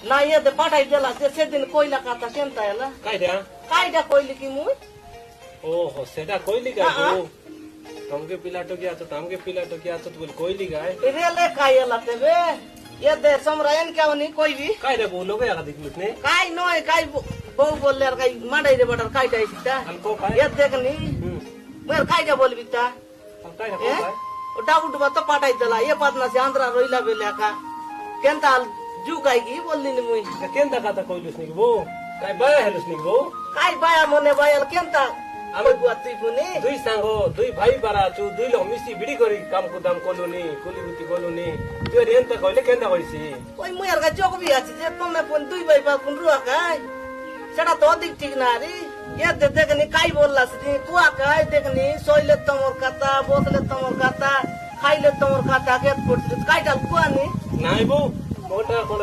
না ইয়ে পাঠাই দিলা সেদিন কইলা কথা কেনতা এলা কাইডা কাইটা কইলি কি মুই ओहो सेटा कोइली गाय बो तमके पिला टोकिया तो तमके पिला टोकिया तो बोल कोइली गाय रेले काय एला तेबे ये दे समरायन क्या नहीं कोई भी काय रे बोलो गया का दिखलुत ने काय नय काय बहु बोलले काय माडै रे बटर काय टाइसिता हमको काय ये देखनी मेर काय जा बोलबी ता हम काय रे काय ओ डाउट बा तो पाठाई देला ये बात ना से आंध्रा रोइला बेल्या का केनता जू काय की बोलली नि मुई केनता का ता कोइलुस नि बो काय बाया हेलुस नि बो काय बाया मने बायल केनता আমি बुआती पुनी দুই সাঙ্গ দুই ভাই বারা আছু দুই লোক মিশি বিড়ি করি কাম কুদাম কলুনি কুলিগুতি কলুনি তুই রেন্তা কইলে কেনতা কইছি ওই মুই আর জগ বি আছে যে তুমি কোন দুই ভাই বা কোন রুয়া কাই সেটা তো অধিক ঠিক না রে ये देखनी काई बोलला से कुआ काई देखनी सोइले तमोर खाता बोतले तमोर खाता खाइले तमोर खाता के काई डाल कुआ नी নাই বউ মোটা কোন